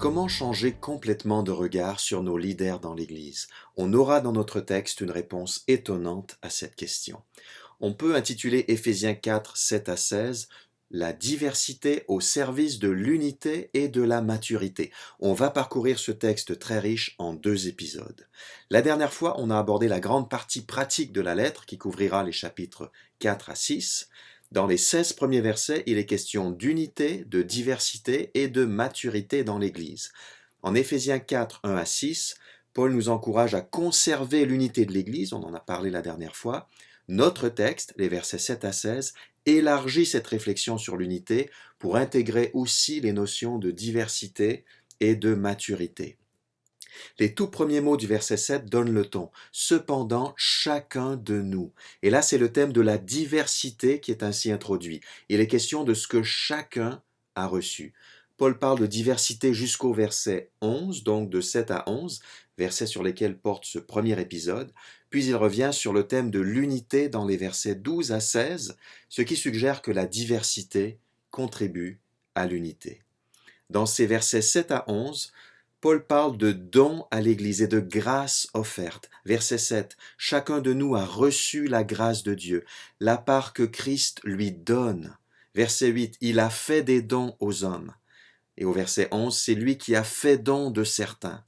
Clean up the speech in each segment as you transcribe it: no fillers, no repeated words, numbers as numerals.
Comment changer complètement de regard sur nos leaders dans l'Église? On aura dans notre texte une réponse étonnante à cette question. On peut intituler Éphésiens 4, 7 à 16 La diversité au service de l'unité et de la maturité. On va parcourir ce texte très riche en 2 épisodes. La dernière fois, on a abordé la grande partie pratique de la lettre qui couvrira les chapitres 4 à 6. Dans les 16 premiers versets, il est question d'unité, de diversité et de maturité dans l'Église. En Éphésiens 4, 1 à 6, Paul nous encourage à conserver l'unité de l'Église, on en a parlé la dernière fois. Notre texte, les versets 7 à 16, élargit cette réflexion sur l'unité pour intégrer aussi les notions de diversité et de maturité. Les tout premiers mots du verset 7 donnent le ton. Cependant, chacun de nous. Et là, c'est le thème de la diversité qui est ainsi introduit. Il est question de ce que chacun a reçu. Paul parle de diversité jusqu'au verset 11, donc de 7 à 11, versets sur lesquels porte ce premier épisode. Puis il revient sur le thème de l'unité dans les versets 12 à 16, ce qui suggère que la diversité contribue à l'unité. Dans ces versets 7 à 11, Paul parle de dons à l'Église et de grâce offerte. Verset 7, chacun de nous a reçu la grâce de Dieu, la part que Christ lui donne. Verset 8, il a fait des dons aux hommes. Et au verset 11, c'est lui qui a fait don de certains.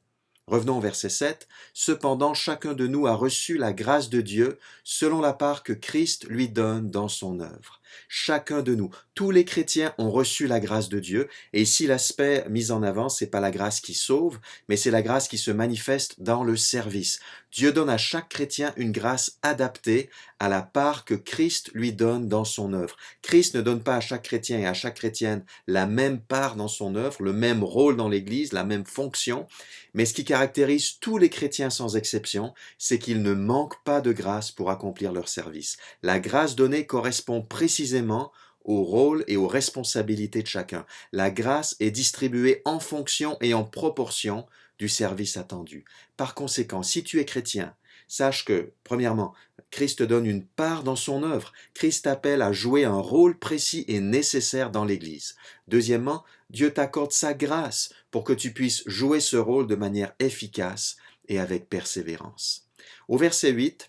Revenons au verset 7. Cependant, chacun de nous a reçu la grâce de Dieu selon la part que Christ lui donne dans son œuvre. Chacun de nous, tous les chrétiens ont reçu la grâce de Dieu. Et ici, l'aspect mis en avant, c'est pas la grâce qui sauve, mais c'est la grâce qui se manifeste dans le service. Dieu donne à chaque chrétien une grâce adaptée à la part que Christ lui donne dans son œuvre. Christ ne donne pas à chaque chrétien et à chaque chrétienne la même part dans son œuvre, le même rôle dans l'Église, la même fonction, mais ce qui caractérise tous les chrétiens sans exception, c'est qu'ils ne manquent pas de grâce pour accomplir leur service. La grâce donnée correspond précisément au rôle et aux responsabilités de chacun. La grâce est distribuée en fonction et en proportion du service attendu. Par conséquent, si tu es chrétien, sache que, premièrement, Christ te donne une part dans son œuvre. Christ t'appelle à jouer un rôle précis et nécessaire dans l'Église. Deuxièmement, Dieu t'accorde sa grâce pour que tu puisses jouer ce rôle de manière efficace et avec persévérance. Au verset 8,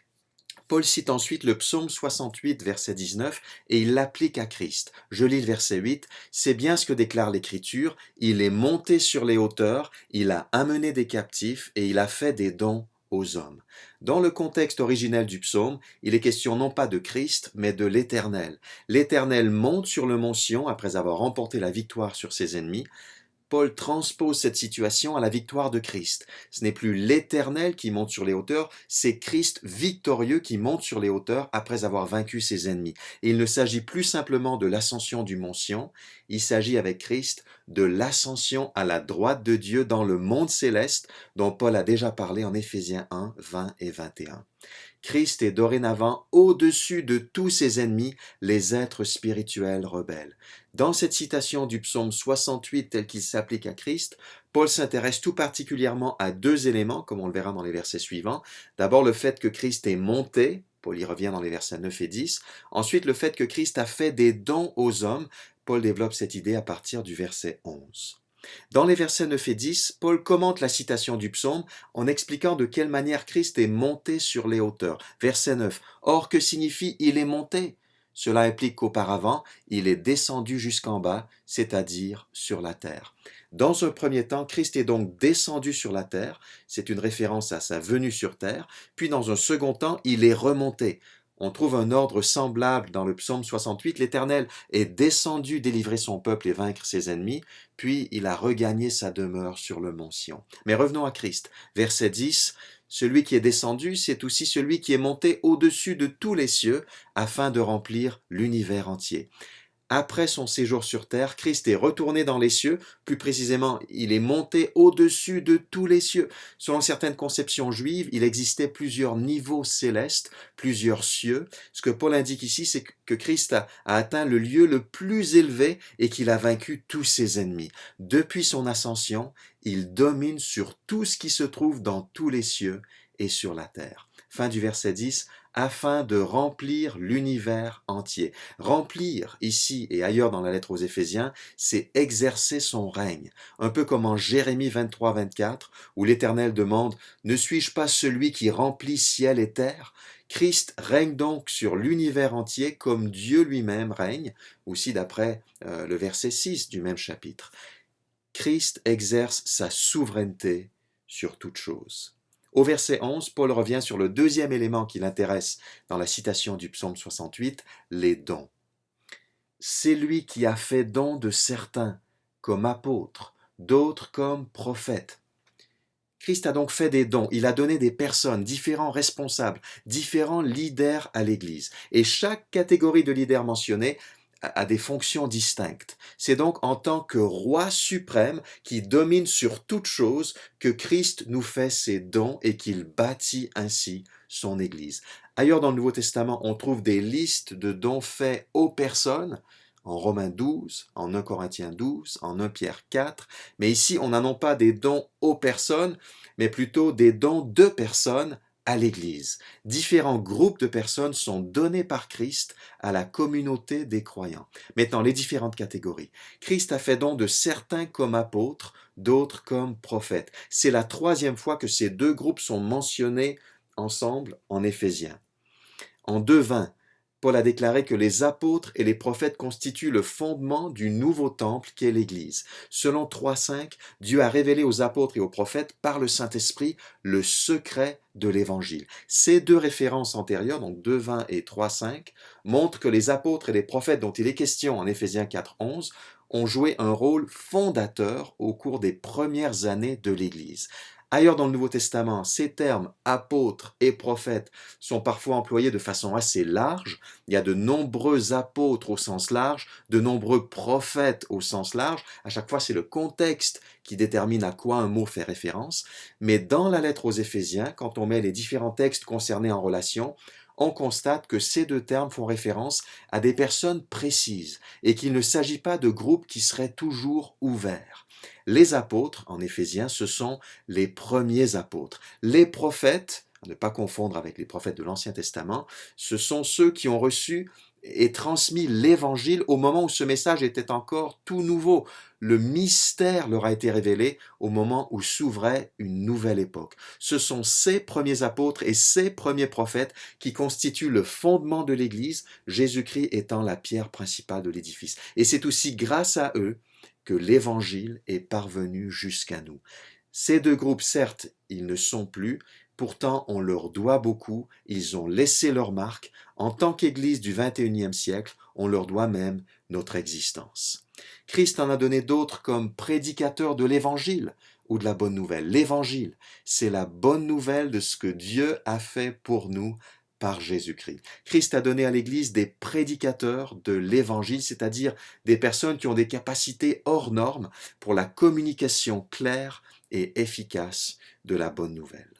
Paul cite ensuite le psaume 68, verset 19, et il l'applique à Christ. Je lis le verset 8, « C'est bien ce que déclare l'Écriture, il est monté sur les hauteurs, il a amené des captifs et il a fait des dons aux hommes. » Dans le contexte originel du psaume, il est question non pas de Christ, mais de l'Éternel. L'Éternel monte sur le mont Sion après avoir remporté la victoire sur ses ennemis. Paul transpose cette situation à la victoire de Christ. Ce n'est plus l'Éternel qui monte sur les hauteurs, c'est Christ victorieux qui monte sur les hauteurs après avoir vaincu ses ennemis. Et il ne s'agit plus simplement de l'ascension du mont Sion, il s'agit avec Christ de l'ascension à la droite de Dieu dans le monde céleste dont Paul a déjà parlé en Éphésiens 1, 20 et 21. Christ est dorénavant au-dessus de tous ses ennemis, les êtres spirituels rebelles. Dans cette citation du psaume 68 tel qu'il s'applique à Christ, Paul s'intéresse tout particulièrement à 2 éléments, comme on le verra dans les versets suivants. D'abord le fait que Christ est monté, Paul y revient dans les versets 9 et 10. Ensuite le fait que Christ a fait des dons aux hommes, Paul développe cette idée à partir du verset 11. Dans les versets 9 et 10, Paul commente la citation du psaume en expliquant de quelle manière Christ est monté sur les hauteurs. Verset 9. Or, que signifie « il est monté » ? Cela implique qu'auparavant, il est descendu jusqu'en bas, c'est-à-dire sur la terre. Dans un premier temps, Christ est donc descendu sur la terre, c'est une référence à sa venue sur terre, puis dans un second temps, il est remonté. On trouve un ordre semblable dans le psaume 68. L'Éternel est descendu délivrer son peuple et vaincre ses ennemis, puis il a regagné sa demeure sur le mont Sion. Mais revenons à Christ. Verset 10, « Celui qui est descendu, c'est aussi celui qui est monté au-dessus de tous les cieux, afin de remplir l'univers entier. » Après son séjour sur terre, Christ est retourné dans les cieux, plus précisément, il est monté au-dessus de tous les cieux. Selon certaines conceptions juives, il existait plusieurs niveaux célestes, plusieurs cieux. Ce que Paul indique ici, c'est que Christ a atteint le lieu le plus élevé et qu'il a vaincu tous ses ennemis. Depuis son ascension, il domine sur tout ce qui se trouve dans tous les cieux et sur la terre. Fin du verset 10. afin de remplir l'univers entier. Remplir, ici et ailleurs dans la lettre aux Éphésiens, c'est exercer son règne. Un peu comme en Jérémie 23, 24, où l'Éternel demande « Ne suis-je pas celui qui remplit ciel et terre ?» Christ règne donc sur l'univers entier comme Dieu lui-même règne, aussi d'après le verset 6 du même chapitre. Christ exerce sa souveraineté sur toute chose. Au verset 11, Paul revient sur le deuxième élément qui l'intéresse dans la citation du psaume 68, les dons. C'est lui qui a fait don de certains comme apôtres, d'autres comme prophètes. Christ a donc fait des dons, il a donné des personnes, différents responsables, différents leaders à l'Église. Et chaque catégorie de leaders mentionnée a des fonctions distinctes. C'est donc en tant que roi suprême qui domine sur toute chose que Christ nous fait ses dons et qu'il bâtit ainsi son Église. Ailleurs dans le Nouveau Testament, on trouve des listes de dons faits aux personnes, en Romains 12, en 1 Corinthiens 12, en 1 Pierre 4, mais ici on n'a non pas des dons aux personnes, mais plutôt des dons de personnes à l'Église. Différents groupes de personnes sont donnés par Christ à la communauté des croyants. Maintenant, les différentes catégories. Christ a fait don de certains comme apôtres, d'autres comme prophètes. C'est la troisième fois que ces deux groupes sont mentionnés ensemble en Éphésiens. En 2:20, Paul a déclaré que les apôtres et les prophètes constituent le fondement du nouveau temple qu'est l'Église. Selon 3:5, Dieu a révélé aux apôtres et aux prophètes par le Saint-Esprit le secret de l'Évangile. Ces deux références antérieures, donc 2:20 et 3:5, montrent que les apôtres et les prophètes dont il est question en Éphésiens 4:11 ont joué un rôle fondateur au cours des premières années de l'Église. Ailleurs dans le Nouveau Testament, ces termes apôtres et prophètes sont parfois employés de façon assez large. Il y a de nombreux apôtres au sens large, de nombreux prophètes au sens large. À chaque fois, c'est le contexte qui détermine à quoi un mot fait référence. Mais dans la lettre aux Éphésiens, quand on met les différents textes concernés en relation, on constate que ces deux termes font référence à des personnes précises et qu'il ne s'agit pas de groupes qui seraient toujours ouverts. Les apôtres, en Éphésiens, ce sont les premiers apôtres. Les prophètes, à ne pas confondre avec les prophètes de l'Ancien Testament, ce sont ceux qui ont reçu et transmis l'Évangile au moment où ce message était encore tout nouveau. Le mystère leur a été révélé au moment où s'ouvrait une nouvelle époque. Ce sont ces premiers apôtres et ces premiers prophètes qui constituent le fondement de l'Église, Jésus-Christ étant la pierre principale de l'édifice. Et c'est aussi grâce à eux que l'Évangile est parvenu jusqu'à nous. Ces deux groupes, certes, ils ne sont plus, pourtant on leur doit beaucoup, ils ont laissé leur marque. En tant qu'Église du XXIe siècle, on leur doit même notre existence. Christ en a donné d'autres comme prédicateurs de l'Évangile ou de la bonne nouvelle. L'Évangile, c'est la bonne nouvelle de ce que Dieu a fait pour nous par Jésus-Christ. Christ a donné à l'Église des prédicateurs de l'Évangile, c'est-à-dire des personnes qui ont des capacités hors normes pour la communication claire et efficace de la bonne nouvelle.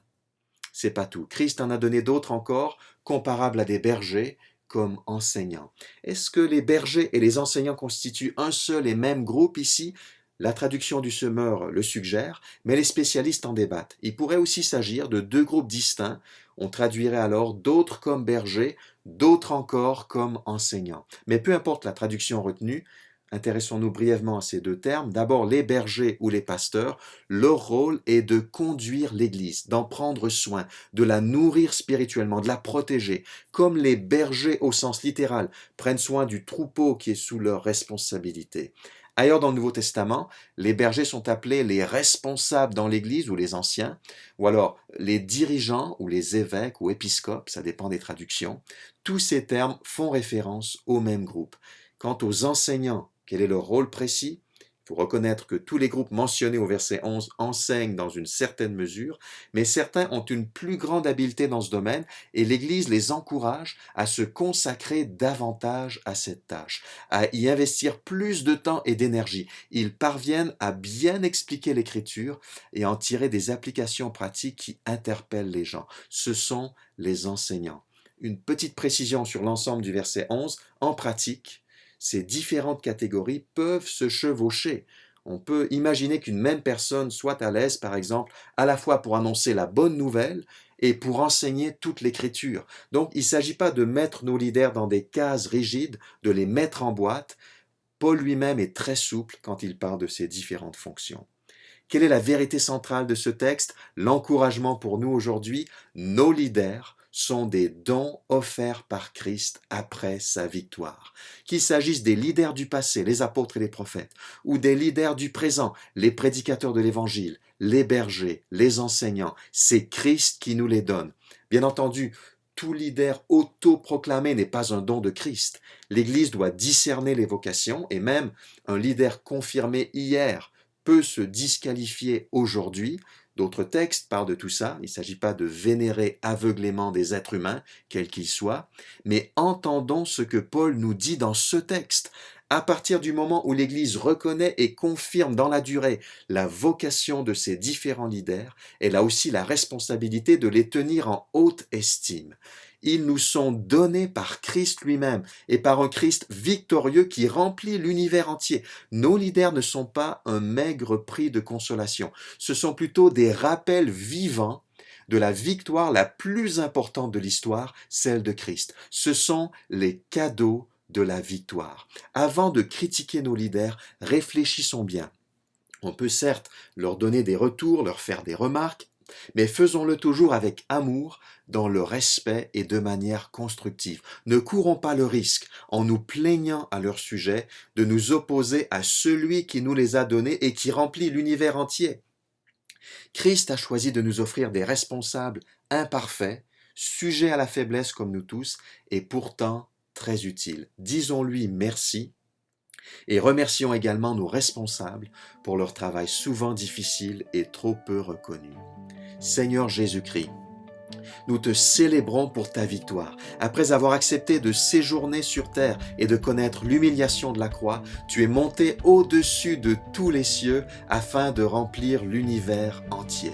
C'est pas tout. Christ en a donné d'autres encore, comparables à des bergers, comme enseignants. Est-ce que les bergers et les enseignants constituent un seul et même groupe ici? La traduction du semeur le suggère, mais les spécialistes en débattent. Il pourrait aussi s'agir de deux groupes distincts. On traduirait alors d'autres comme bergers, d'autres encore comme enseignants. Mais peu importe la traduction retenue, intéressons-nous brièvement à ces deux termes. D'abord, les bergers ou les pasteurs, leur rôle est de conduire l'Église, d'en prendre soin, de la nourrir spirituellement, de la protéger, comme les bergers au sens littéral prennent soin du troupeau qui est sous leur responsabilité. Ailleurs dans le Nouveau Testament, les bergers sont appelés les responsables dans l'Église ou les anciens, ou alors les dirigeants ou les évêques ou épiscopes, ça dépend des traductions. Tous ces termes font référence au même groupe. Quant aux enseignants, quel est leur rôle précis? Il faut reconnaître que tous les groupes mentionnés au verset 11 enseignent dans une certaine mesure, mais certains ont une plus grande habileté dans ce domaine et l'Église les encourage à se consacrer davantage à cette tâche, à y investir plus de temps et d'énergie. Ils parviennent à bien expliquer l'Écriture et en tirer des applications pratiques qui interpellent les gens. Ce sont les enseignants. Une petite précision sur l'ensemble du verset 11, en pratique, ces différentes catégories peuvent se chevaucher. On peut imaginer qu'une même personne soit à l'aise, par exemple, à la fois pour annoncer la bonne nouvelle et pour enseigner toute l'Écriture. Donc il ne s'agit pas de mettre nos leaders dans des cases rigides, de les mettre en boîte. Paul lui-même est très souple quand il parle de ces différentes fonctions. Quelle est la vérité centrale de ce texte? L'encouragement pour nous aujourd'hui, nos leaders sont des dons offerts par Christ après sa victoire. Qu'il s'agisse des leaders du passé, les apôtres et les prophètes, ou des leaders du présent, les prédicateurs de l'Évangile, les bergers, les enseignants, c'est Christ qui nous les donne. Bien entendu, tout leader autoproclamé n'est pas un don de Christ. L'Église doit discerner les vocations et même un leader confirmé hier peut se disqualifier aujourd'hui. D'autres textes parlent de tout ça. Il ne s'agit pas de vénérer aveuglément des êtres humains, quels qu'ils soient, mais entendons ce que Paul nous dit dans ce texte. À partir du moment où l'Église reconnaît et confirme dans la durée la vocation de ses différents leaders, elle a aussi la responsabilité de les tenir en haute estime. Ils nous sont donnés par Christ lui-même et par un Christ victorieux qui remplit l'univers entier. Nos leaders ne sont pas un maigre prix de consolation, ce sont plutôt des rappels vivants de la victoire la plus importante de l'histoire, celle de Christ. Ce sont les cadeaux de la victoire. Avant de critiquer nos leaders, réfléchissons bien. On peut certes leur donner des retours, leur faire des remarques, mais faisons-le toujours avec amour, dans le respect et de manière constructive. Ne courons pas le risque, en nous plaignant à leur sujet, de nous opposer à celui qui nous les a donnés et qui remplit l'univers entier. Christ a choisi de nous offrir des responsables imparfaits, sujets à la faiblesse comme nous tous, et pourtant très utiles. Disons-lui merci et remercions également nos responsables pour leur travail souvent difficile et trop peu reconnu. Seigneur Jésus-Christ, nous te célébrons pour ta victoire. Après avoir accepté de séjourner sur terre et de connaître l'humiliation de la croix, tu es monté au-dessus de tous les cieux afin de remplir l'univers entier.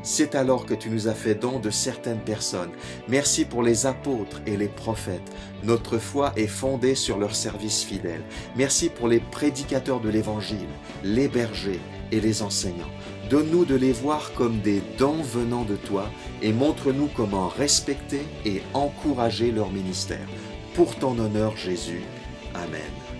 C'est alors que tu nous as fait don de certaines personnes. Merci pour les apôtres et les prophètes. Notre foi est fondée sur leur service fidèle. Merci pour les prédicateurs de l'Évangile, les bergers et les enseignants. Donne-nous de les voir comme des dons venant de toi et montre-nous comment respecter et encourager leur ministère. Pour ton honneur, Jésus. Amen.